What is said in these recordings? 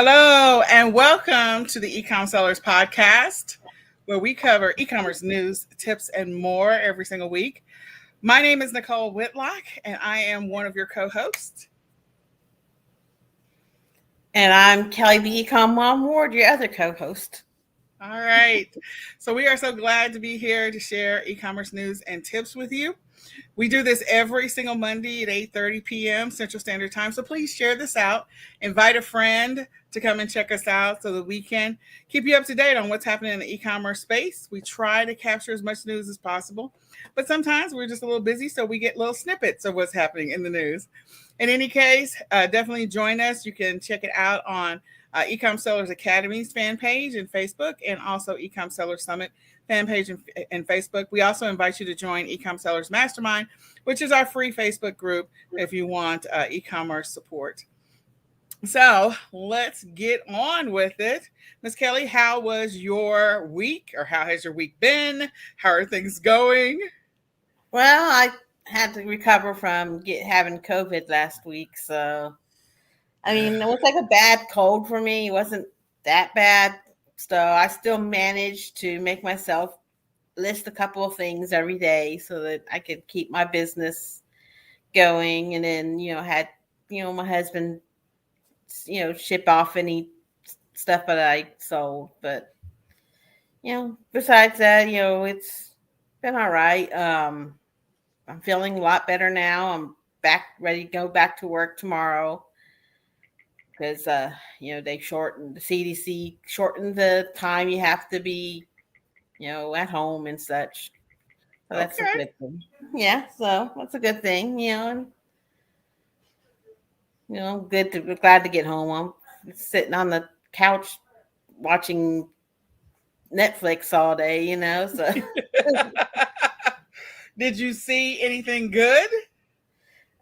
Hello, and welcome to the eCom Sellers Podcast, where we cover e-commerce news, tips, and more every single week. My name is Nicole Whitlock, and I am one of your co-hosts. And I'm Kelly, the eCom Mom Ward, your other co-host. All right. So we are so glad to be here to share e-commerce news and tips with you. We do this every single Monday at 8:30 p.m. Central Standard Time. So please share this out. Invite a friend to come and check us out so that we can keep you up to date on what's happening in the e-commerce space. We try to capture as much news as possible, but sometimes we're just a little busy, so we get little snippets of what's happening in the news. In any case, definitely join us. You can check it out on eCom Sellers Academy's fan page and Facebook, and also eCom Sellers Summit fan page and Facebook. We also invite you to join eCom Sellers Mastermind, which is our free Facebook group if you want e-commerce support. So let's get on with it. Ms. Kelly, how was your week, or how has your week been? How are things going? Well, I had to recover from having COVID last week. So, I mean, it was like a bad cold for me. It wasn't that bad. So I still managed to make myself list a couple of things every day so that I could keep my business going. And then, had, my husband, ship off any stuff that I sold. But, besides that, it's been all right. I'm feeling a lot better now. I'm ready to go back to work tomorrow. Because, they shortened, the CDC shortened the time you have to be, at home and such. So that's a good thing. Yeah, so that's a good thing, and, glad to get home. I'm sitting on the couch watching Netflix all day, so. Did you see anything good?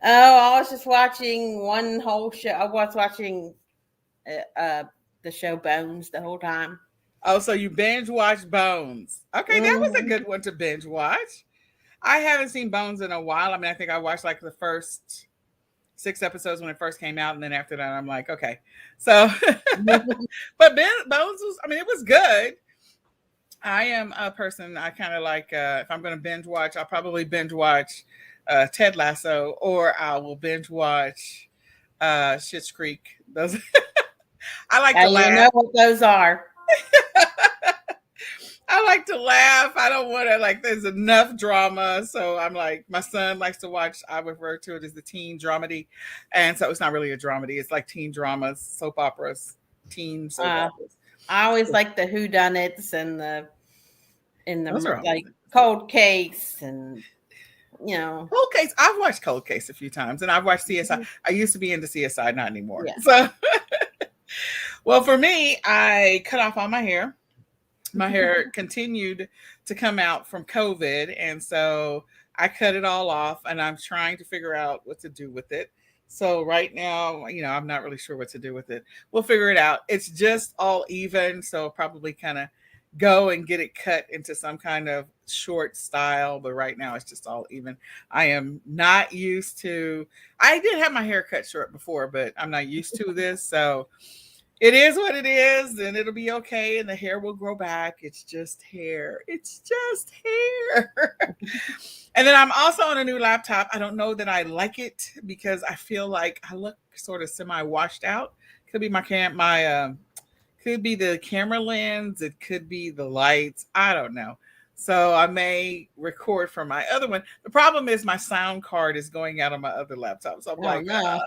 Oh, I was just watching one whole show. I was watching the show Bones the whole time. Oh, so you binge watched Bones. Okay, that was a good one to binge watch. I haven't seen Bones in a while. I mean, I think I watched like the first 6 episodes when it first came out, and then after that, I'm like, okay. So, but Bones was, I mean, it was good. I am a person, I kind of like, if I'm going to binge watch, I'll probably binge watch Ted Lasso, or I will binge watch Schitt's Creek. Those I like to laugh. You know what those are. I like to laugh. I don't want to, like, there's enough drama. So I'm like, my son likes to watch, I refer to it as the teen dramedy. And so it's not really a dramedy. It's like teen dramas, soap operas, teen soap operas. I always like the whodunits and the like Cold Case and, Cold Case. I've watched Cold Case a few times, and I've watched CSI. I used to be into CSI, not anymore. Yeah. So, well, for me, I cut off all my hair. My hair continued to come out from COVID, and so I cut it all off, and I'm trying to figure out what to do with it. So right now, I'm not really sure what to do with it. We'll figure it out. It's just all even, so probably kind of go and get it cut into some kind of short style, but right now it's just all even. I am not used to, I did have my hair cut short before, but I'm not used to this. So it is what it is, and it'll be okay, and the hair will grow back. It's just hair. It's just hair. And then I'm also on a new laptop. I don't know that I like it because I feel like I look sort of semi-washed out. Could be could be the camera lens. It could be the lights. I don't know. So I may record from my other one. The problem is my sound card is going out on my other laptop. So I'm no.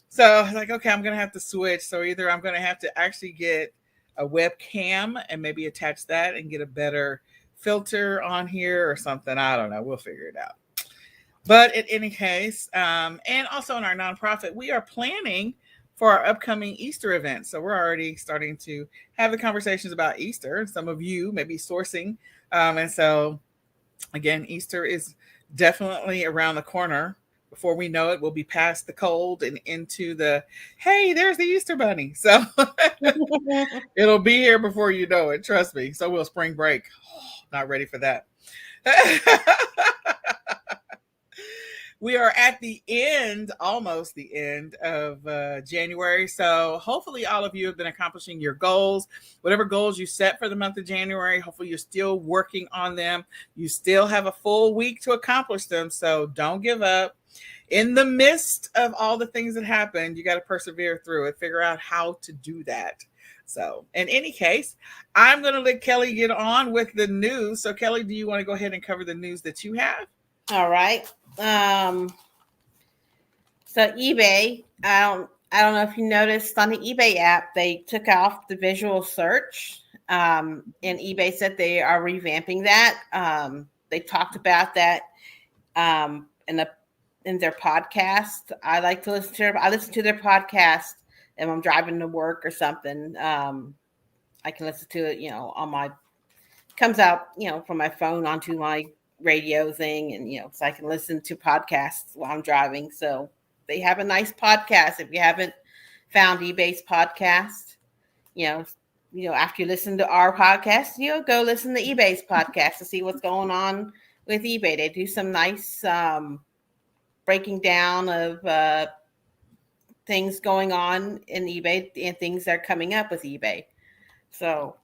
So I was like, okay, I'm going to have to switch. So either I'm going to have to actually get a webcam and maybe attach that and get a better filter on here or something. I don't know. We'll figure it out. But in any case, and also in our nonprofit, we are planning for our upcoming Easter event. So we're already starting to have the conversations about Easter. Some of you may be sourcing. And so, again, Easter is definitely around the corner. Before we know it, we'll be past the cold and into the, hey, there's the Easter bunny. So it'll be here before you know it. Trust me. So will spring break. Oh, not ready for that. We are at the end, almost the end of January. So hopefully all of you have been accomplishing your goals, whatever goals you set for the month of January. Hopefully you're still working on them. You still have a full week to accomplish them. So don't give up. In the midst of all the things that happened, you got to persevere through it, figure out how to do that. So in any case, I'm going to let Kelly get on with the news. So Kelly, do you want to go ahead and cover the news that you have? All right. So eBay, I don't know if you noticed on the eBay app, they took off the visual search. And eBay said they are revamping that. They talked about that in their podcast. I listen to their podcast if I'm driving to work or something. I can listen to it, on my, comes out, from my phone onto my radio thing, and so I can listen to podcasts while I'm driving. So they have a nice podcast. If you haven't found eBay's podcast, after you listen to our podcast, go listen to eBay's podcast to see what's going on with eBay. They do some nice breaking down of things going on in eBay and things that are coming up with eBay. So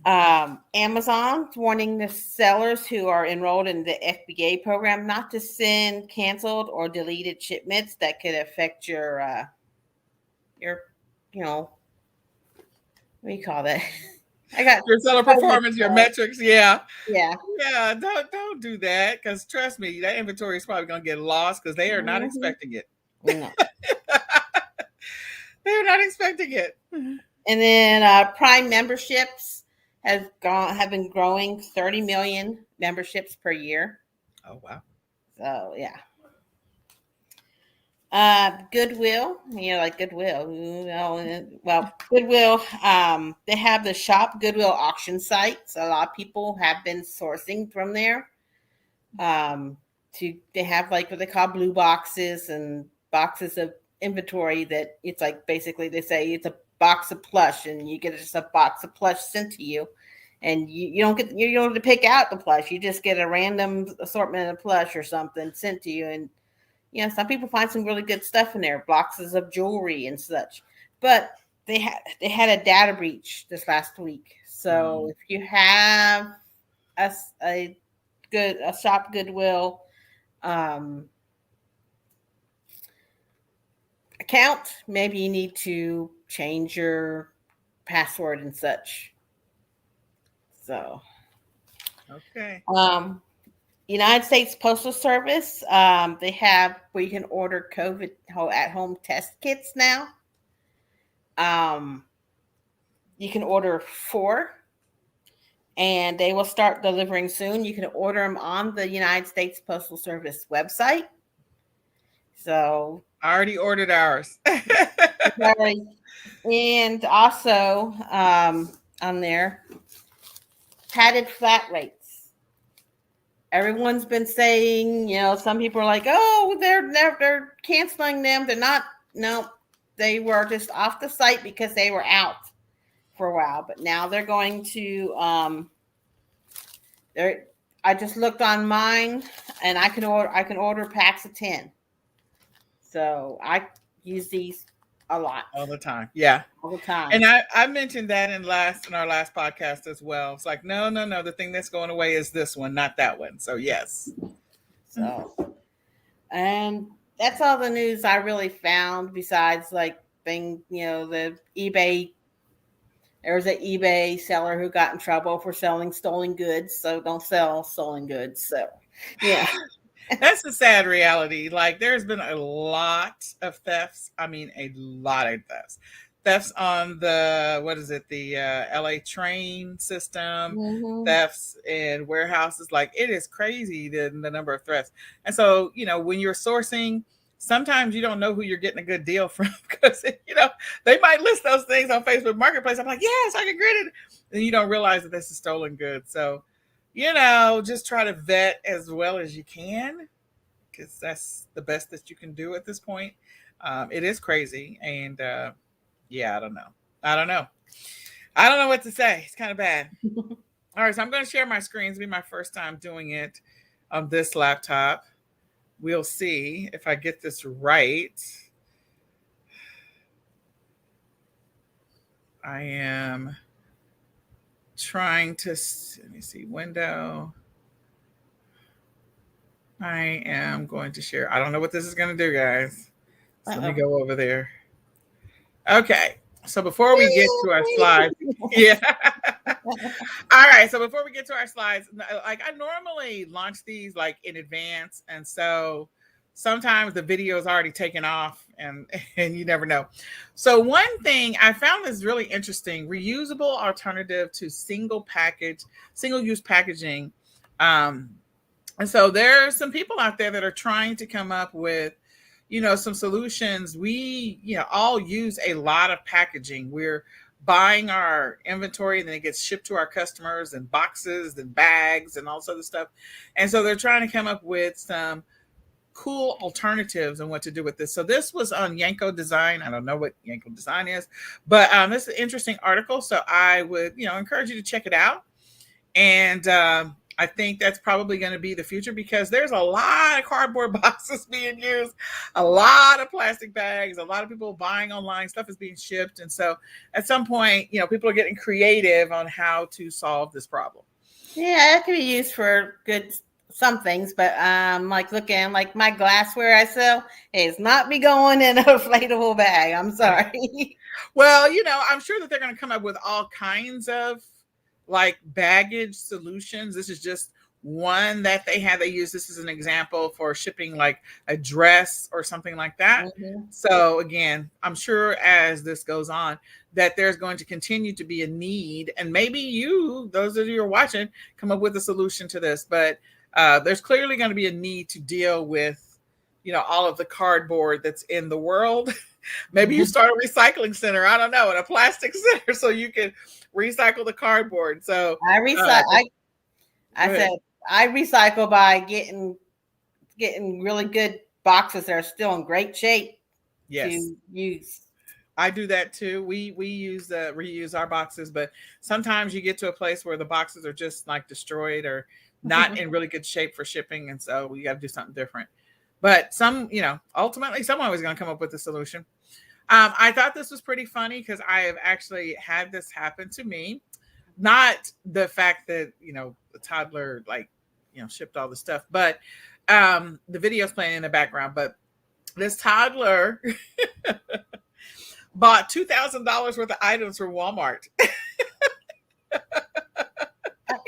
Amazon's warning the sellers who are enrolled in the FBA program not to send canceled or deleted shipments that could affect your what do you call that? I got your seller performance, your metrics. Yeah. Don't do that, because trust me, that inventory is probably going to get lost because they are not expecting it. No. They're not expecting it. And then Prime memberships have been growing 30 million memberships per year. Oh wow! So yeah. Goodwill, like Goodwill. Goodwill. They have the Shop Goodwill auction site. So a lot of people have been sourcing from there. They have like what they call blue boxes and boxes of inventory that it's like basically they say it's a box of plush, and you get just a box of plush sent to you, and you don't have to pick out the plush. You just get a random assortment of plush or something sent to you, and some people find some really good stuff in there, boxes of jewelry and such. But they had a data breach this last week. So if you have a Shop Goodwill account, maybe you need to change your password and such. So okay. United States Postal Service, they have where you can order COVID at-home test kits now. You can order 4, and they will start delivering soon. You can order them on the United States Postal Service website. So I already ordered ours. And also on there, padded flat rates. Everyone's been saying, some people are like, oh, they're canceling them. They're not. No, they were just off the site because they were out for a while. But now they're going to. I just looked on mine, and I can order packs of 10. So I use these a lot. All the time. Yeah. All the time. And I mentioned that in our last podcast as well. It's like, no. The thing that's going away is this one, not that one. So yes. So, and that's all the news I really found besides the eBay. There was an eBay seller who got in trouble for selling stolen goods. So don't sell stolen goods. So yeah. That's the sad reality. Like, there's been a lot of thefts. I mean, a lot of thefts. Thefts on the LA train system, thefts in warehouses. Like, it is crazy the number of thefts. And so, when you're sourcing, sometimes you don't know who you're getting a good deal from, because, they might list those things on Facebook Marketplace. I'm like, yes, I can get it. And you don't realize that this is stolen goods. So, just try to vet as well as you can, because that's the best that you can do at this point. It is crazy. And I don't know. I don't know what to say. It's kind of bad. All right. So I'm going to share my screen. It's be my first time doing it on this laptop. we'll see if I get this right. I am trying to, let me see, window. I am going to share. I don't know what this is going to do, guys. So let me go over there. Okay. So before we get to our slides, yeah. All right. So before we get to our slides, like I normally launch these like in advance. And so sometimes the video is already taken off and you never know. So one thing I found is really interesting, reusable alternative to single use packaging. And so there are some people out there that are trying to come up with, some solutions. We, all use a lot of packaging. We're buying our inventory and then it gets shipped to our customers in boxes and bags and all sorts of stuff. And so they're trying to come up with some cool alternatives and what to do with this. So this was on Yanko Design. I don't know what Yanko Design is, but this is an interesting article. So I would, encourage you to check it out. And I think that's probably going to be the future because there's a lot of cardboard boxes being used, a lot of plastic bags, a lot of people buying online, stuff is being shipped. And so at some point, people are getting creative on how to solve this problem. Yeah, it can be used for good some things, but like my glassware I sell is not be going in a inflatable bag. I'm sorry. Well, I'm sure that they're going to come up with all kinds of like baggage solutions. This is just one that they use this as an example for shipping like a dress or something like that. Mm-hmm. So again, I'm sure as this goes on that there's going to continue to be a need, and maybe those of you who are watching, come up with a solution to this. But there's clearly going to be a need to deal with, all of the cardboard that's in the world. Maybe you start a recycling center, I don't know, and a plastic center so you can recycle the cardboard. So I recycle. I recycle by getting really good boxes that are still in great shape. Yes. To use. I do that too. We reuse our boxes, but sometimes you get to a place where the boxes are just like destroyed or not in really good shape for shipping, and so we got to do something different. But ultimately someone was going to come up with a solution. I thought this was pretty funny because I have actually had this happen to me. Not the fact that, the toddler shipped all the stuff, but the video's playing in the background. But this toddler bought $2,000 worth of items from Walmart.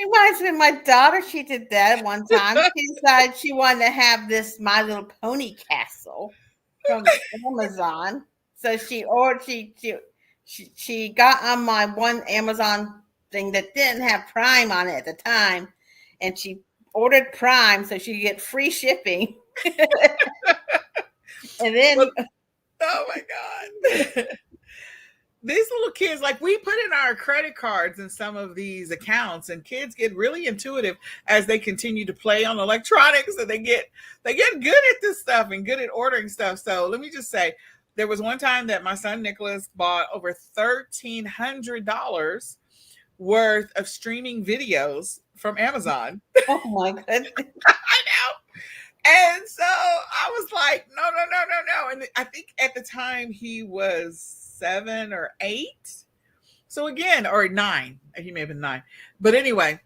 It reminds me of my daughter. She did that one time. She decided she wanted to have this My Little Pony castle from Amazon. So she got on my one Amazon thing that didn't have Prime on it at the time, and she ordered Prime so she could get free shipping. And then, oh my God. These little kids, like we put in our credit cards in some of these accounts, and kids get really intuitive as they continue to play on electronics, and they get good at this stuff and good at ordering stuff. So let me just say, there was one time that my son Nicholas bought over $1,300 worth of streaming videos from Amazon. Oh my goodness. I know. And so I was like, no. And I think at the time he was 7 or 8. So again, or 9. He may have been 9. But anyway,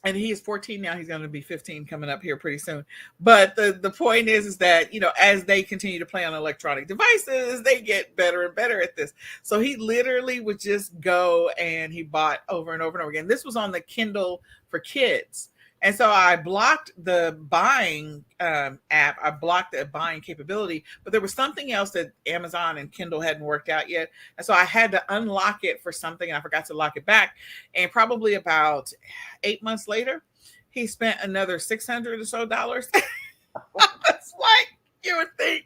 and he is 14 now. He's going to be 15 coming up here pretty soon. But the point is that, as they continue to play on electronic devices, they get better and better at this. So he literally would just go and he bought over and over and over again. This was on the Kindle for Kids. And so I blocked the buying app. I blocked the buying capability, but there was something else that Amazon and Kindle hadn't worked out yet. And so I had to unlock it for something, and I forgot to lock it back. And probably about 8 months later, he spent another $600 or so. It's like you would think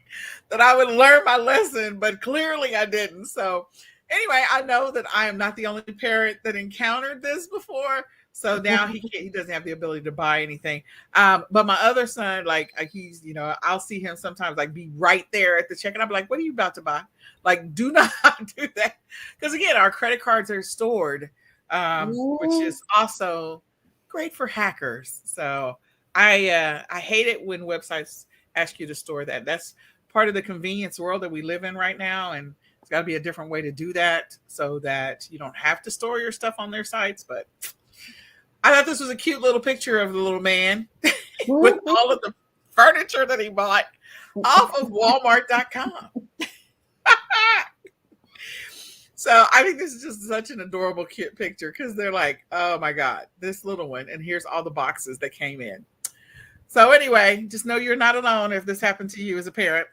that I would learn my lesson, but clearly I didn't. So anyway, I know that I am not the only parent that encountered this before. So now he doesn't have the ability to buy anything. But my other son, he's, I'll see him sometimes be right there at the check, and I'll be like, what are you about to buy? Do not do that. Because again, our credit cards are stored, which is also great for hackers. So I hate it when websites ask you to store that. That's part of the convenience world that we live in right now. And it's got to be a different way to do that so that you don't have to store your stuff on their sites. But I thought this was a cute little picture of the little man with all of the furniture that he bought off of Walmart.com. So I think this is just such an adorable, cute picture because they're like, oh my God, this little one. And here's all the boxes that came in. So anyway, just know you're not alone if this happened to you as a parent.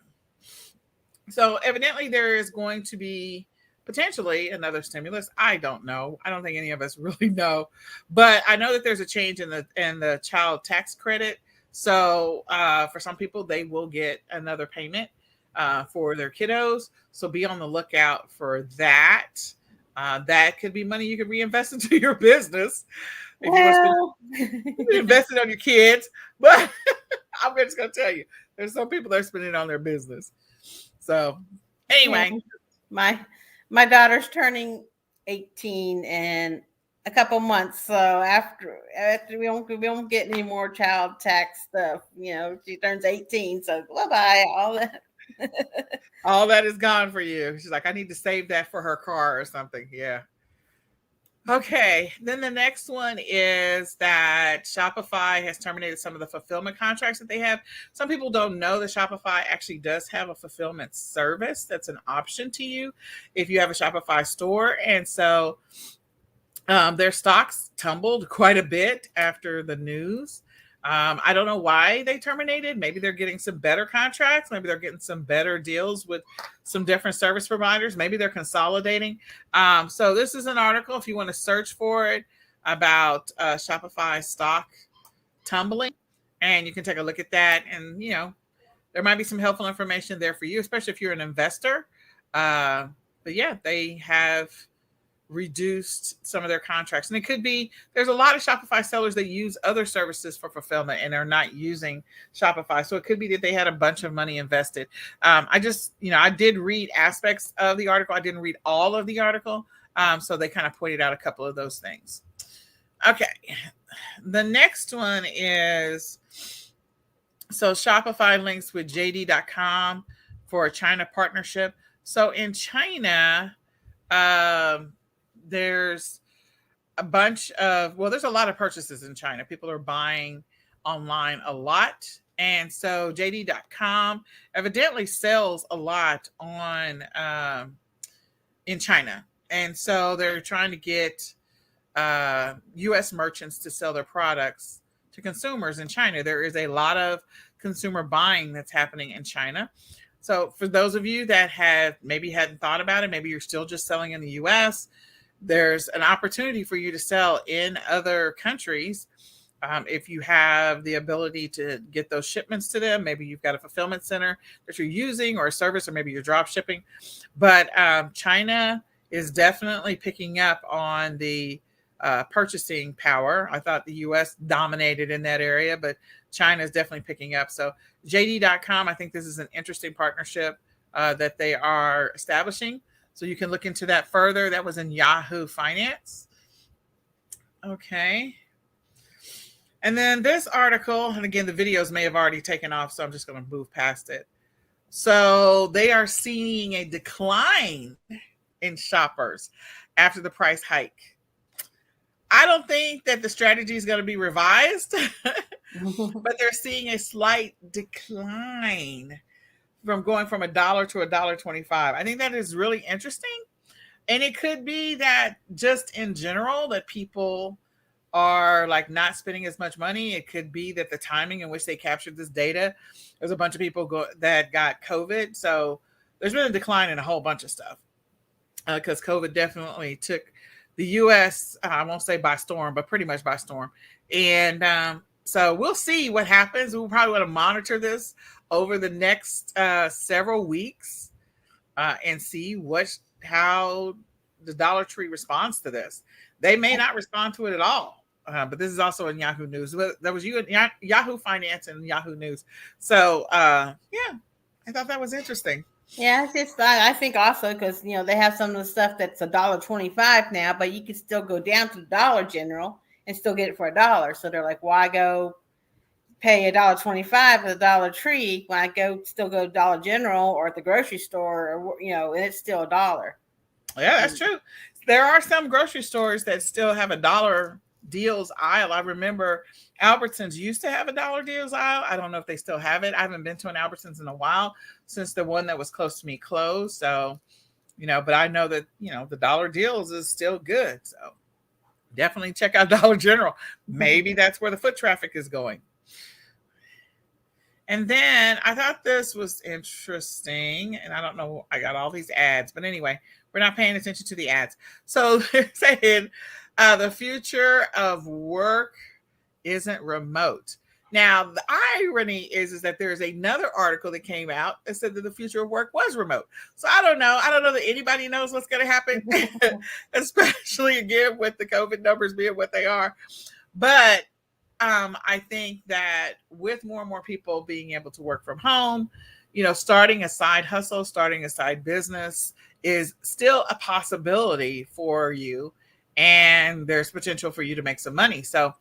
So evidently there is going to be potentially another stimulus. I don't know. I don't think any of us really know. But I know that there's a change in the child tax credit. So for some people, they will get another payment for their kiddos. So be on the lookout for that. That could be money you could reinvest into your business. If you want to invest it on your kids. But I'm just going to tell you, there's some people that are spending it on their business. So anyway. My daughter's turning 18 in a couple months. So after we won't get any more child tax stuff. She turns 18. So bye-bye, all that. All that is gone for you. She's like, I need to save that for her car or something. Yeah. Okay. Then the next one is that Shopify has terminated some of the fulfillment contracts that they have. Some people don't know that Shopify actually does have a fulfillment service that's an option to you if you have a Shopify store. And so their stocks tumbled quite a bit after the news. I don't know why they terminated. Maybe they're getting some better contracts. Maybe they're getting some better deals with some different service providers. Maybe they're consolidating. So this is an article, if you want to search for it, about Shopify stock tumbling. And you can take a look at that. And, there might be some helpful information there for you, especially if you're an investor. But yeah, they have reduced some of their contracts. And it could be, there's a lot of Shopify sellers that use other services for fulfillment and are not using Shopify. So it could be that they had a bunch of money invested. I did read aspects of the article. I didn't read all of the article. So they kind of pointed out a couple of those things. Okay. The next one is, so Shopify links with JD.com for a China partnership. So in China, there's a lot of purchases in China. People are buying online a lot. And so JD.com evidently sells a lot on in China. And so they're trying to get U.S. merchants to sell their products to consumers in China. There is a lot of consumer buying that's happening in China. So for those of you that hadn't thought about it, maybe you're still just selling in the U.S., there's an opportunity for you to sell in other countries if you have the ability to get those shipments to them. Maybe you've got a fulfillment center that you're using or a service, or maybe you're drop shipping. But China is definitely picking up on the purchasing power. I thought the U.S. dominated in that area, but China is definitely picking up. So JD.com, I think this is an interesting partnership that they are establishing. So you can look into that further. That was in Yahoo Finance. Okay. And then this article, and again, the videos may have already taken off, so I'm just going to move past it. So they are seeing a decline in shoppers after the price hike. I don't think that the strategy is going to be revised, but they're seeing a slight decline from going from $1 to $1.25. I think that is really interesting. And it could be that just in general that people are like not spending as much money. It could be that the timing in which they captured this data, there's a bunch of people that got COVID. So there's been a decline in a whole bunch of stuff because COVID definitely took the U.S., I won't say by storm, but pretty much by storm. And so we'll see what happens. We'll probably want to monitor this over the next several weeks and see how the Dollar Tree responds to this. They may not respond to it at all, but this is also in Yahoo News. That was Yahoo Finance and Yahoo News. So I thought that was interesting. Yeah, it's just I think also because they have some of the stuff that's $1.25 now, but you can still go down to Dollar General and still get it for $1. So they're like, why go pay $1.25 at the Dollar Tree when I still go to Dollar General or at the grocery store, or, and it's still $1. Yeah, that's true. There are some grocery stores that still have a dollar deals aisle. I remember Albertsons used to have a dollar deals aisle. I don't know if they still have it. I haven't been to an Albertsons in a while since the one that was close to me closed. So, but I know that, the dollar deals is still good. So definitely check out Dollar General. Maybe that's where the foot traffic is going. And then I thought this was interesting, and I don't know, I got all these ads, but anyway, we're not paying attention to the ads. So they're saying the future of work isn't remote. Now, the irony is that there's another article that came out that said that the future of work was remote. So I don't know. I don't know that anybody knows what's going to happen, especially again with the COVID numbers being what they are. But I think that with more and more people being able to work from home, starting a side hustle, starting a side business is still a possibility for you. And there's potential for you to make some money. So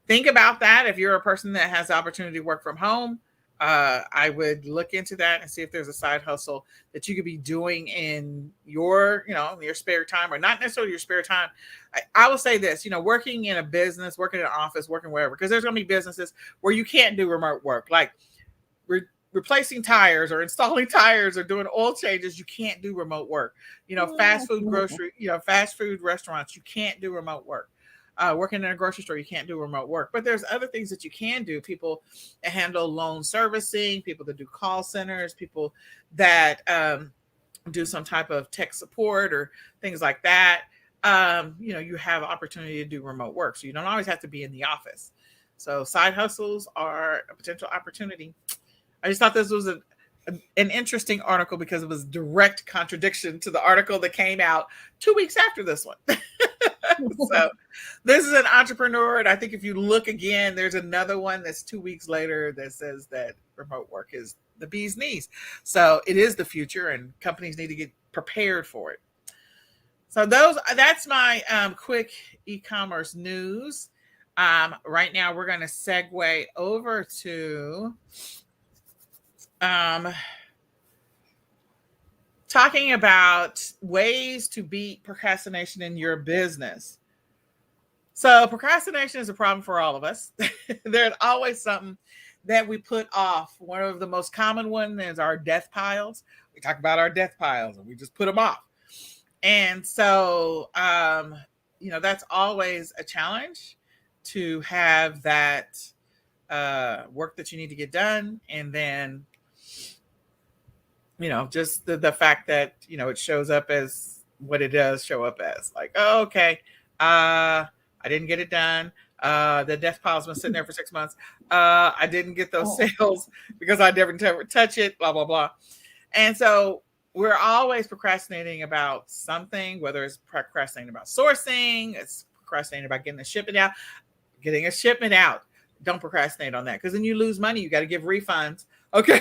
think about that. If you're a person that has the opportunity to work from home, I would look into that and see if there's a side hustle that you could be doing in your, your spare time, or not necessarily your spare time. I will say this, working in a business, working in an office, working wherever, because there's going to be businesses where you can't do remote work, like replacing tires or installing tires or doing oil changes. You can't do remote work. Fast food fast food restaurants, you can't do remote work. Working in a grocery store, you can't do remote work, but there's other things that you can do. People that handle loan servicing, people that do call centers, people that do some type of tech support or things like that. You have opportunity to do remote work. So you don't always have to be in the office. So side hustles are a potential opportunity. I just thought this was an interesting article because it was direct contradiction to the article that came out 2 weeks after this one. So this is an entrepreneur. And I think if you look again, there's another one that's 2 weeks later that says that remote work is the bee's knees. So it is the future and companies need to get prepared for it. So that's my quick e-commerce news. Right now we're going to segue over to talking about ways to beat procrastination in your business. So procrastination is a problem for all of us. There's always something that we put off. One of the most common ones is our death piles. We talk about our death piles and we just put them off. And so, that's always a challenge, to have that work that you need to get done. And then, just the fact that, it shows up as what it does show up as, like, oh, okay, I didn't get it done. The death pile's been sitting there for 6 months. I didn't get those sales because I never touch it, blah, blah, blah. And so we're always procrastinating about something, whether it's procrastinating about sourcing, it's procrastinating about getting a shipment out. Don't procrastinate on that, because then you lose money. You got to give refunds. Okay.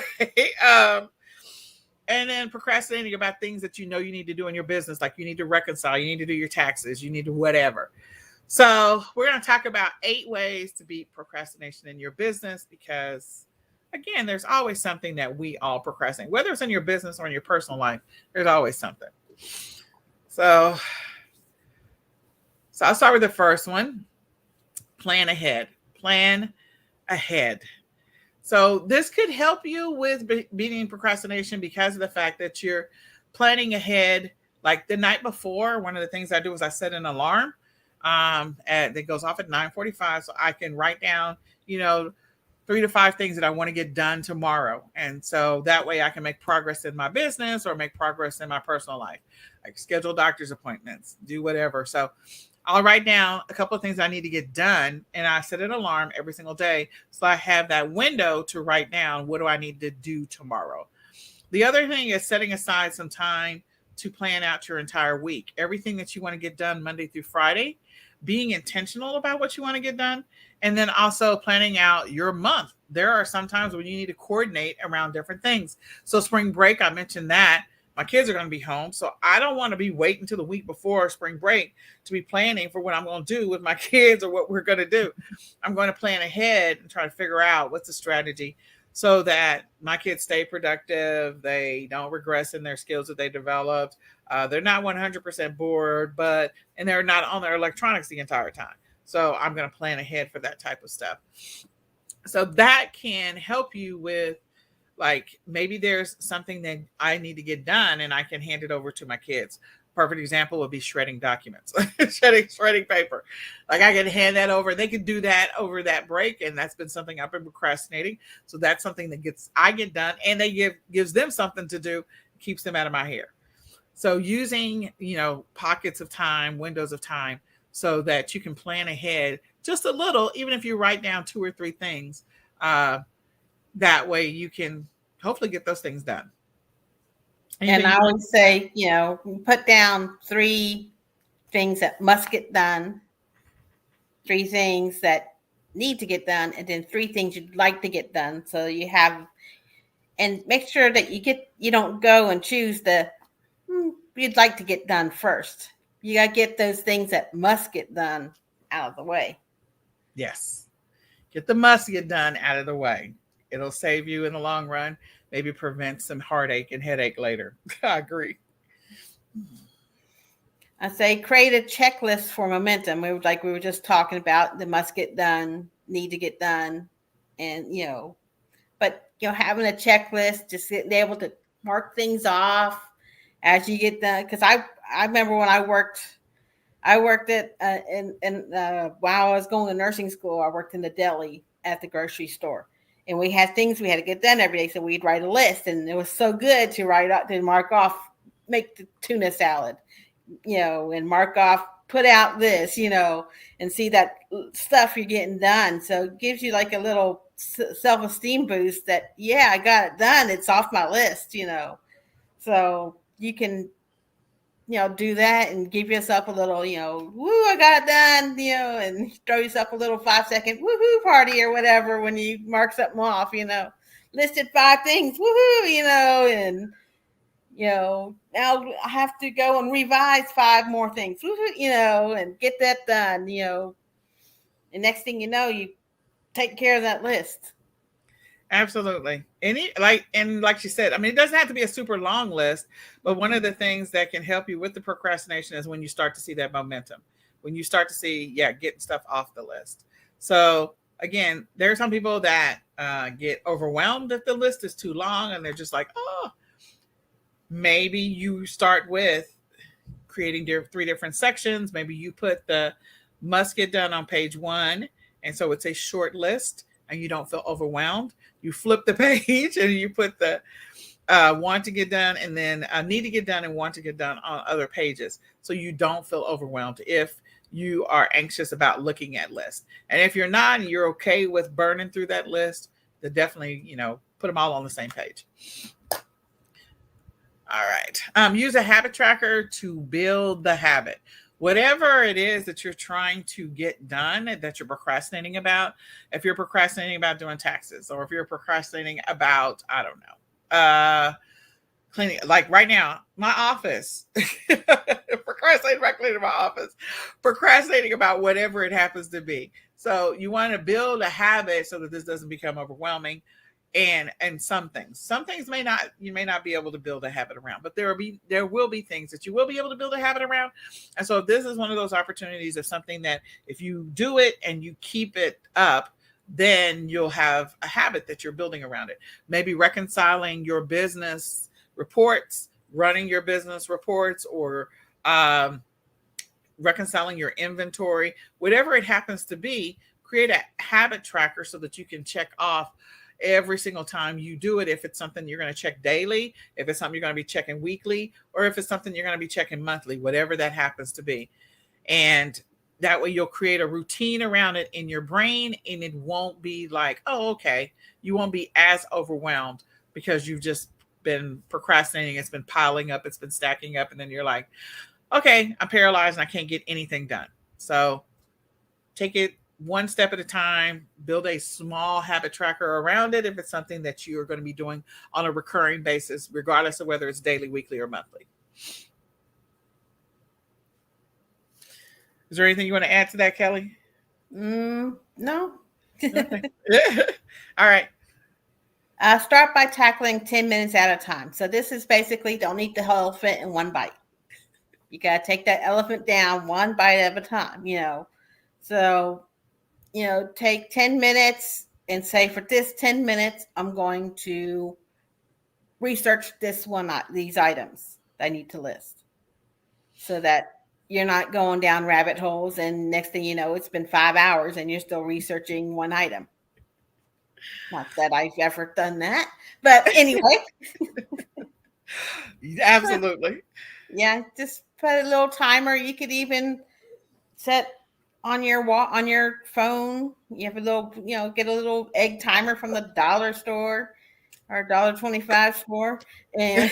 And then procrastinating about things that you need to do in your business, like you need to reconcile, you need to do your taxes, you need to whatever. So we're going to talk about 8 ways to beat procrastination in your business, because again, there's always something that we all procrastinate, whether it's in your business or in your personal life. There's always something. So I'll start with the first one. Plan ahead. So this could help you with beating procrastination because of the fact that you're planning ahead. Like the night before, one of the things I do is I set an alarm that goes off at 9:45, so I can write down, 3 to 5 things that I want to get done tomorrow. And so that way I can make progress in my business or make progress in my personal life, like schedule doctor's appointments, do whatever. So I'll write down a couple of things I need to get done, and I set an alarm every single day. So I have that window to write down, what do I need to do tomorrow? The other thing is setting aside some time to plan out your entire week. Everything that you want to get done Monday through Friday, being intentional about what you want to get done, and then also planning out your month. There are some times when you need to coordinate around different things. So spring break, I mentioned that. My kids are going to be home. So I don't want to be waiting until the week before spring break to be planning for what I'm going to do with my kids or what we're going to do. I'm going to plan ahead and try to figure out what's the strategy so that my kids stay productive. They don't regress in their skills that they developed. They're not 100% bored, and they're not on their electronics the entire time. So I'm going to plan ahead for that type of stuff. So that can help you with, like, maybe there's something that I need to get done and I can hand it over to my kids. Perfect example would be shredding documents, shredding paper. Like I can hand that over. They could do that over that break. And that's been something I've been procrastinating. So that's something that I get done, and they gives them something to do, keeps them out of my hair. So using, pockets of time, windows of time, so that you can plan ahead just a little, even if you write down 2 or 3 things, that way you can hopefully get those things done. And I would say, put down 3 things that must get done, 3 things that need to get done, and then 3 things you'd like to get done. So you have, and make sure that you don't go and choose the you'd like to get done first. You got to get those things that must get done out of the way. Yes. Get the must get done out of the way. It'll save you in the long run, maybe prevent some heartache and headache later. I agree. I say create a checklist for momentum. We were just talking about the must get done, need to get done, and but having a checklist, just being able to mark things off as you get done. Because I remember when I worked at while I was going to nursing school, I worked in the deli at the grocery store. And we had things we had to get done every day. So we'd write a list, and it was so good to mark off, make the tuna salad, and mark off, put out this, and see that stuff you're getting done. So it gives you like a little self-esteem boost that, I got it done. It's off my list, so you can, do that and give yourself a little, woo, I got it done, and throw yourself a little 5-second woohoo party or whatever when you mark something off, listed 5 things, woohoo, and, now I have to go and revise 5 more things, woohoo, and get that done, and next thing you know, you take care of that list. Absolutely. Like she said, I mean, it doesn't have to be a super long list, but one of the things that can help you with the procrastination is when you start to see that momentum, when you start to see, getting stuff off the list. So again, there are some people that get overwhelmed if the list is too long, and they're just like, oh, maybe you start with creating 3 different sections. Maybe you put the must get done on page 1. And so it's a short list and you don't feel overwhelmed. You flip the page and you put the want to get done, and then need to get done and want to get done on other pages. So you don't feel overwhelmed if you are anxious about looking at lists. And if you're not, and you're okay with burning through that list, then definitely, put them all on the same page. All right. Use a habit tracker to build the habit. Whatever it is that you're trying to get done, that you're procrastinating about, if you're procrastinating about doing taxes, or if you're procrastinating about, I don't know, cleaning, like right now, my office, procrastinating about cleaning my office, procrastinating about whatever it happens to be. So you want to build a habit so that this doesn't become overwhelming. And some things you may not be able to build a habit around, but there will be things that you will be able to build a habit around. And so this is one of those opportunities of something that if you do it and you keep it up, then you'll have a habit that you're building around it. Maybe reconciling your business reports, running your business reports, or reconciling your inventory, whatever it happens to be. Create a habit tracker so that you can check off every single time you do it. If it's something you're going to check daily, if it's something you're going to be checking weekly, or if it's something you're going to be checking monthly, whatever that happens to be. And that way you'll create a routine around it in your brain, and it won't be like, oh, okay. You won't be as overwhelmed because you've just been procrastinating. It's been piling up. It's been stacking up. And then you're like, okay, I'm paralyzed and I can't get anything done. So take it one step at a time, build a small habit tracker around it if it's something that you are going to be doing on a recurring basis, regardless of whether it's daily, weekly, or monthly. Is there anything you want to add to that, Kelly? No. Okay. All right. Start by tackling 10 minutes at a time. So this is basically don't eat the whole elephant in one bite. You got to take that elephant down one bite at a time, So, take 10 minutes and say for this 10 minutes, I'm going to research these items that I need to list so that you're not going down rabbit holes. And next thing you know, it's been 5 hours and you're still researching one item. Not that I've ever done that, but anyway. Absolutely. Yeah, just put a little timer. You could even set on your phone. You have a little, get a little egg timer from the dollar store or $1.25 store, and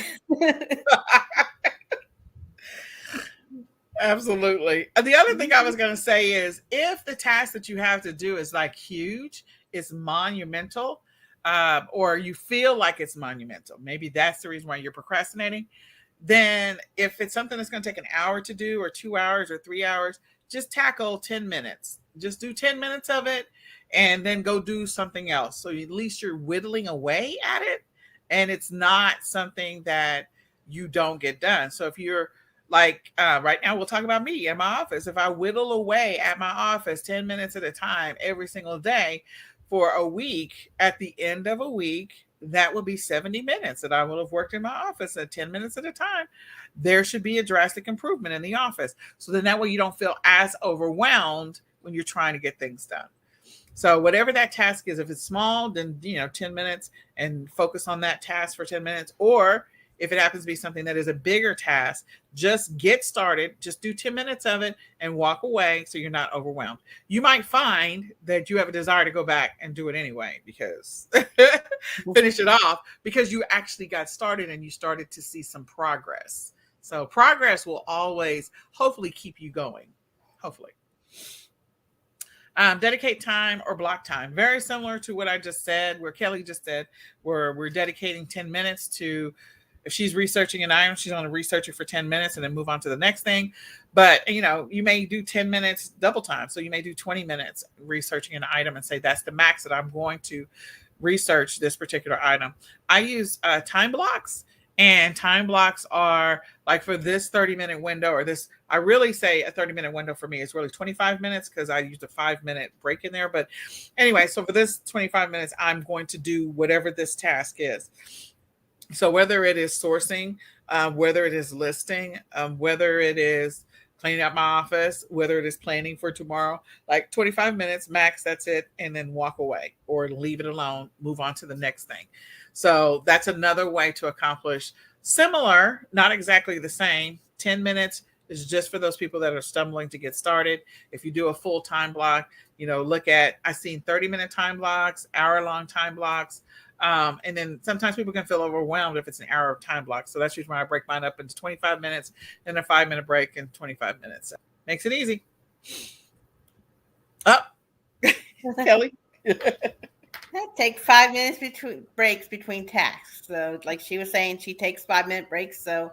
absolutely. The other thing I was going to say is if the task that you have to do is like huge, it's monumental, or you feel like it's monumental, maybe that's the reason why you're procrastinating. Then if it's something that's going to take an hour to do or 2 hours or 3 hours, just tackle 10 minutes. Just do 10 minutes of it and then go do something else. So at least you're whittling away at it and it's not something that you don't get done. So if you're like right now, we'll talk about me in my office. If I whittle away at my office 10 minutes at a time every single day for a week, at the end of a week, that will be 70 minutes that I will have worked in my office at 10 minutes at a time. There should be a drastic improvement in the office. So then that way you don't feel as overwhelmed when you're trying to get things done. So whatever that task is, if it's small, then 10 minutes and focus on that task for 10 minutes. Or if it happens to be something that is a bigger task, just get started, just do 10 minutes of it and walk away so you're not overwhelmed. You might find that you have a desire to go back and do it anyway because finish it off because you actually got started and you started to see some progress. So progress will always hopefully keep you going. Hopefully. Dedicate time or block time. Very similar to what I just said, where Kelly just said, where we're dedicating 10 minutes to, if she's researching an item, she's going to research it for 10 minutes and then move on to the next thing. But, you may do 10 minutes double time. So you may do 20 minutes researching an item and say, that's the max that I'm going to research this particular item. I use time blocks, and time blocks are like for this 30-minute window or this, I really say a 30-minute window for me is really 25 minutes because I used a 5-minute break in there. But anyway, so for this 25 minutes, I'm going to do whatever this task is. So whether it is sourcing, whether it is listing, whether it is cleaning up my office, whether it is planning for tomorrow, like 25 minutes max, that's it. And then walk away or leave it alone, move on to the next thing. So that's another way to accomplish similar, not exactly the same. 10 minutes is just for those people that are stumbling to get started. If you do a full time block, look at, I've seen 30-minute time blocks, hour-long time blocks. And then sometimes people can feel overwhelmed if it's an hour of time block. So that's usually when I break mine up into 25 minutes, then a 5-minute break and 25 minutes. Makes it easy. Kelly. Take 5 minutes between tasks. So like she was saying, she takes 5-minute breaks. So,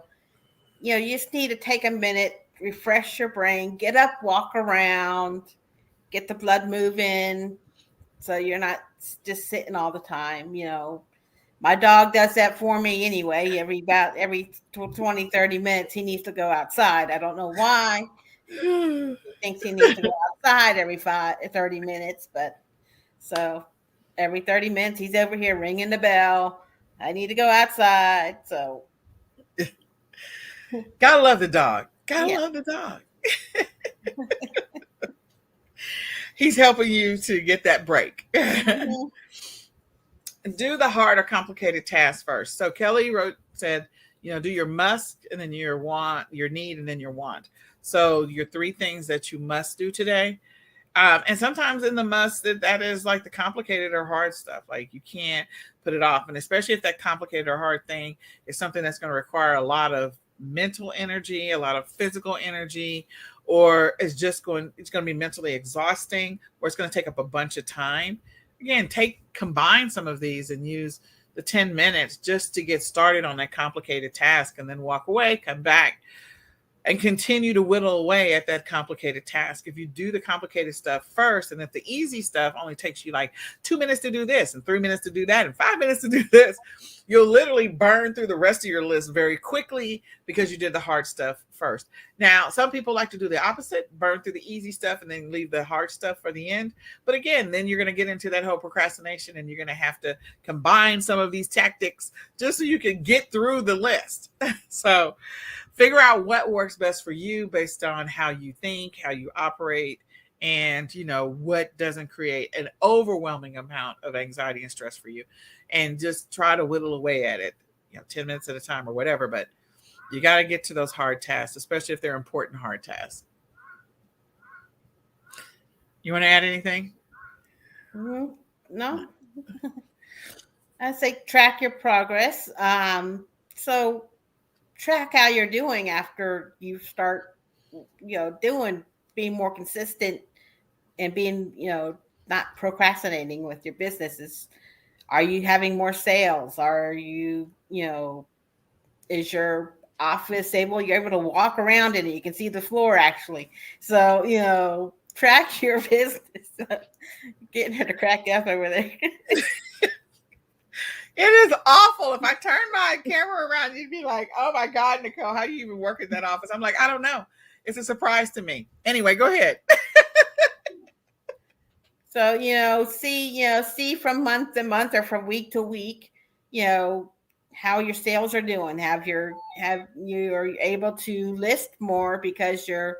you just need to take a minute, refresh your brain, get up, walk around, get the blood moving. So you're not just sitting all the time. My dog does that for me anyway. Every 20, 30 minutes, he needs to go outside. I don't know why. He thinks he needs to go outside every 30 minutes. But so every 30 minutes, he's over here ringing the bell. I need to go outside. So gotta love the dog. Love the dog. He's helping you to get that break. Mm-hmm. Do the hard or complicated task first. So Kelly said, do your must and then your want, your need, and then your want. So your 3 things that you must do today. And sometimes in the must, that is like the complicated or hard stuff. Like you can't put it off. And especially if that complicated or hard thing is something that's going to require a lot of mental energy, a lot of physical energy, or it's going to be mentally exhausting, or it's going to take up a bunch of time. Again, combine some of these and use the 10 minutes just to get started on that complicated task, and then walk away, come back, and continue to whittle away at that complicated task. If you do the complicated stuff first, and if the easy stuff only takes you like 2 minutes to do this and 3 minutes to do that and 5 minutes to do this, you'll literally burn through the rest of your list very quickly because you did the hard stuff first. Now, some people like to do the opposite, burn through the easy stuff and then leave the hard stuff for the end. But again, then you're going to get into that whole procrastination, and you're going to have to combine some of these tactics just so you can get through the list. So figure out what works best for you based on how you think, how you operate, and what doesn't create an overwhelming amount of anxiety and stress for you. And just try to whittle away at it, 10 minutes at a time or whatever. But you got to get to those hard tasks, especially if they're important hard tasks. You want to add anything? No. I say track your progress. So track how you're doing after you start, being more consistent and being, not procrastinating with your businesses. Are you having more sales? Are you, is your office you're able to walk around in it? You can see the floor actually. So, track your business. Getting her to crack up over there. It is awful. If I turn my camera around, you'd be like, oh my God, Nicole, how do you even work in that office? I'm like, I don't know. It's a surprise to me. Anyway, go ahead. So, see from month to month or from week to week, how your sales are doing. You are able to list more because you're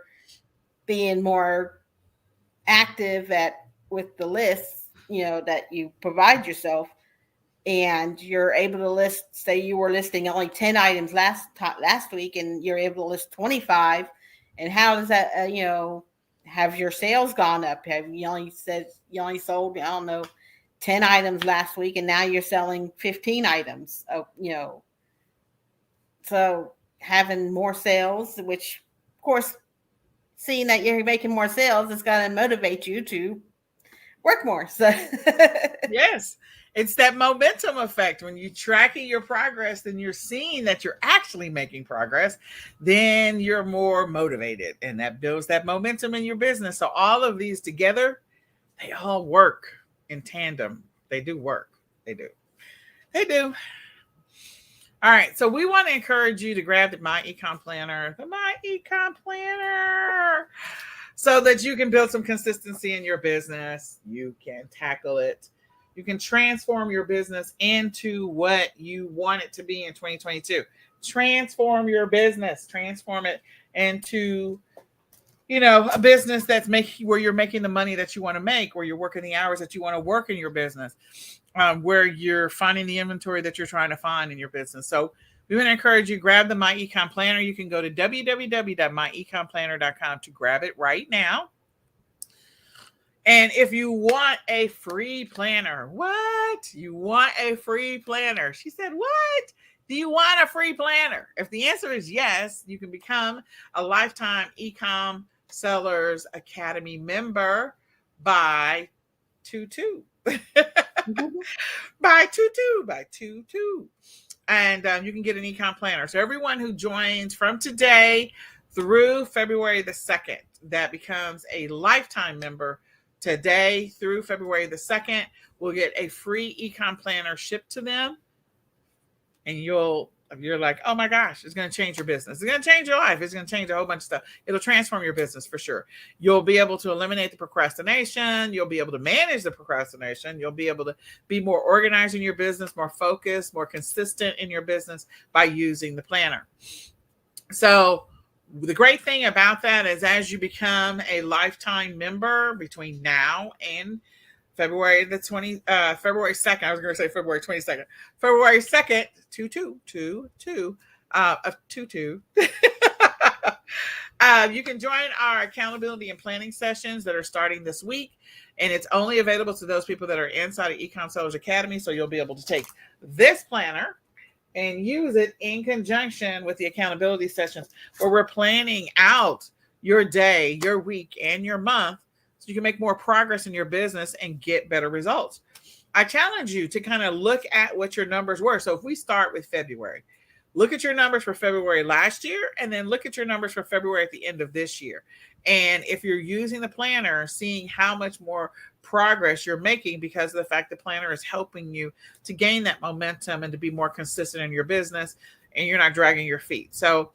being more active with the lists, that you provide yourself. And you're able to list, say you were listing only 10 items last week, and you're able to list 25. And how does that, have your sales gone up? Have you only sold, 10 items last week, and now you're selling 15 items? So having more sales, which of course, seeing that you're making more sales, it's going to motivate you to work more. So yes. It's that momentum effect. When you're tracking your progress, then you're seeing that you're actually making progress, then you're more motivated, and that builds that momentum in your business. So all of these together, they all work in tandem. They do work. They do. All right. So we want to encourage you to grab the My eCom Planner, so that you can build some consistency in your business. You can tackle it. You can transform your business into what you want it to be in 2022. Transform your business. Transform it into, a business where you're making the money that you want to make, where you're working the hours that you want to work in your business, where you're finding the inventory that you're trying to find in your business. So we want to encourage you, grab the My eCom Planner. You can go to www.myecomplanner.com to grab it right now. And if you want a free planner, what? You want a free planner? She said, what? Do you want a free planner? If the answer is yes, you can become a lifetime eCom Sellers Academy member by 2/2. By 2/2. And you can get an eCom planner. So everyone who joins from today through February the 2nd, that becomes a lifetime member today through February the 2nd, will get a free eCom planner shipped to them. And you're like, oh my gosh, it's going to change your business. It's going to change your life. It's going to change a whole bunch of stuff. It'll transform your business for sure. You'll be able to eliminate the procrastination. You'll be able to manage the procrastination. You'll be able to be more organized in your business, more focused, more consistent in your business by using the planner. So the great thing about that is, as you become a lifetime member between now and February 2nd, I was going to say February 22nd, February 2nd, 22, of 22. You can join our accountability and planning sessions that are starting this week. And it's only available to those people that are inside of eCom Sellers Academy. So you'll be able to take this planner and use it in conjunction with the accountability sessions where we're planning out your day, your week, and your month so you can make more progress in your business and get better results. I challenge you to kind of look at what your numbers were. So if we start with February, look at your numbers for February last year, and then look at your numbers for February at the end of this year. And if you're using the planner, seeing how much more progress you're making because of the fact the planner is helping you to gain that momentum and to be more consistent in your business, and you're not dragging your feet. So,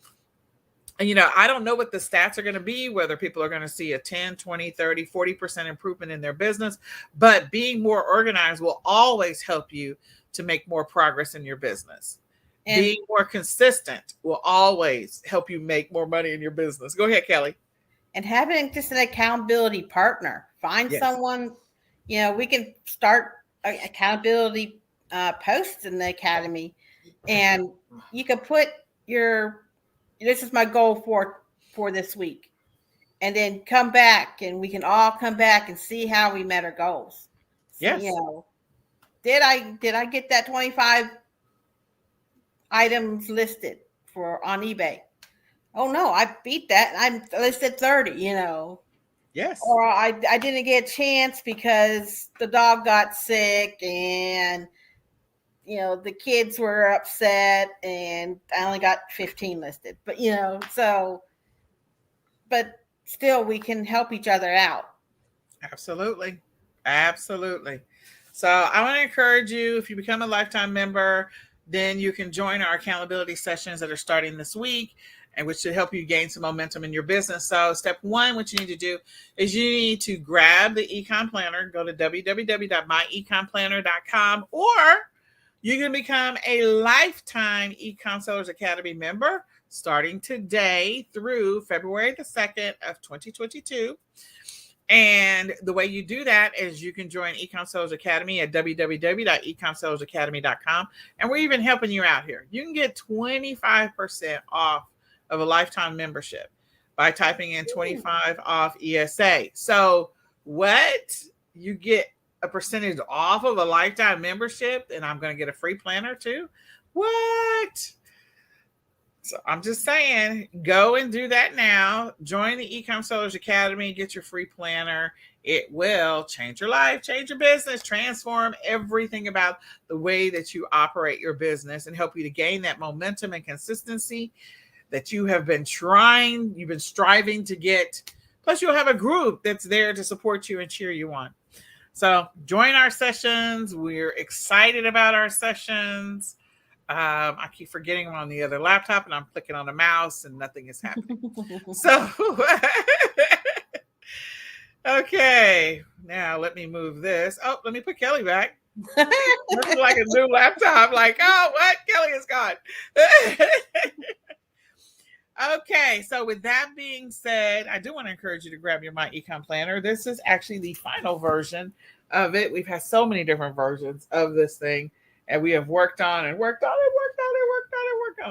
I don't know what the stats are going to be, whether people are going to see a 10, 20, 30, 40% improvement in their business, but being more organized will always help you to make more progress in your business. And being more consistent will always help you make more money in your business. Go ahead, Kelly. And having just an accountability partner. Find someone, we can start accountability posts in the academy, and you can put this is my goal for this week, and then come back, and we can all come back and see how we met our goals. Yes. Did I get that 25 items listed on eBay? Oh no, I beat that. I listed 30, Yes. Or I didn't get a chance because the dog got sick and the kids were upset and I only got 15 listed. But but still we can help each other out. Absolutely. So I want to encourage you, if you become a lifetime member, then you can join our accountability sessions that are starting this week, and which should help you gain some momentum in your business. So step one, what you need to do is you need to grab the eCom planner, go to www.myecomplanner.com, or you can become a lifetime eCom Sellers Academy member starting today through February the 2nd of 2022. And the way you do that is you can join eCom Sellers Academy at www.ecomsellersacademy.com. And we're even helping you out here. You can get 25% off of a lifetime membership by typing in 25 off ESA. So what? You get a percentage off of a lifetime membership, and I'm going to get a free planner too? What? So I'm just saying, go and do that now. Join the eCom Sellers Academy, get your free planner. It will change your life, change your business, transform everything about the way that you operate your business, and help you to gain that momentum and consistency that you have been you've been striving to get. Plus, you'll have a group that's there to support you and cheer you on. So join our sessions. We're excited about our sessions. I keep forgetting I'm on the other laptop and I'm clicking on the mouse and nothing is happening. So, okay, now let me move this. Oh, let me put Kelly back. Looks like a new laptop. Like, oh, what? Kelly is gone. Okay, so with that being said, I do want to encourage you to grab your My eCom Planner. This is actually the final version of it. We've had so many different versions of this thing, and we have worked on. I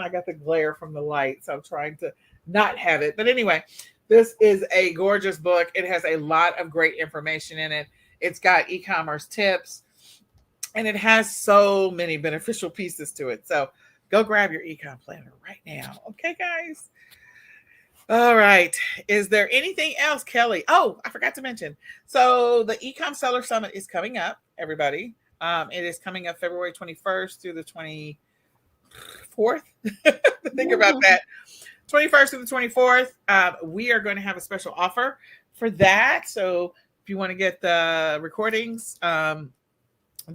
got the glare from the light, so I'm trying to not have it. But anyway, this is a gorgeous book. It has a lot of great information in it. It's got e-commerce tips, and it has so many beneficial pieces to it. So go grab your eCom Planner right now. Okay, guys? All right. Is there anything else, Kelly? Oh, I forgot to mention. So the eCom Seller Summit is coming up, everybody. It is coming up February 21st through the 24th. Think about that. 21st through the 24th. We are going to have a special offer for that. So if you want to get the recordings,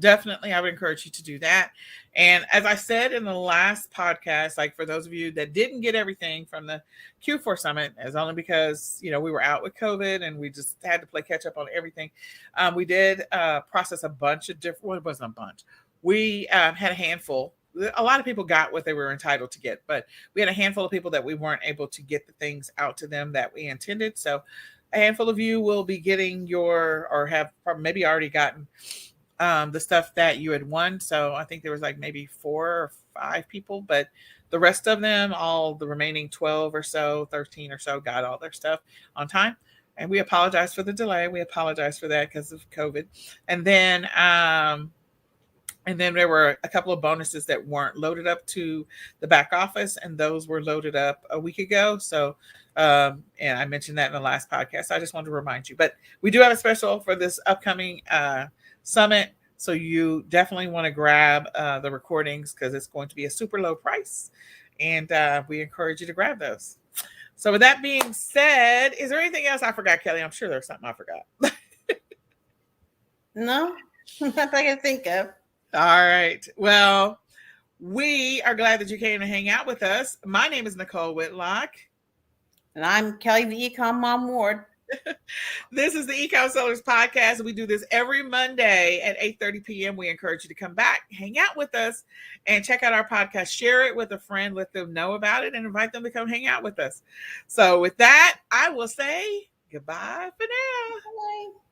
definitely I would encourage you to do that. And as I said in the last podcast, like for those of you that didn't get everything from the Q4 Summit, as only because we were out with COVID and we just had to play catch up on everything. We did process a bunch of different. Well, it wasn't a bunch. We had a handful. A lot of people got what they were entitled to get, but we had a handful of people that we weren't able to get the things out to them that we intended. So a handful of you will be getting or have maybe already gotten the stuff that you had won. So I think there was like maybe 4 or 5 people, but the rest of them, all the remaining 12 or so, 13 or so, got all their stuff on time. And we apologize for the delay. We apologize for that because of COVID. And then And then there were a couple of bonuses that weren't loaded up to the back office, and those were loaded up a week ago. So, and I mentioned that in the last podcast. I just wanted to remind you. But we do have a special for this upcoming summit. So you definitely want to grab the recordings because it's going to be a super low price. And we encourage you to grab those. So with that being said, is there anything else I forgot, Kelly? I'm sure there's something I forgot. No, nothing I can think of. All right. Well, we are glad that you came to hang out with us. My name is Nicole Whitlock. And I'm Kelly, the eCom Mom Ward. This is the eCom Sellers Podcast. We do this every Monday at 8:30 p.m. We encourage you to come back, hang out with us, and check out our podcast. Share it with a friend, let them know about it, and invite them to come hang out with us. So with that, I will say goodbye for now. Bye.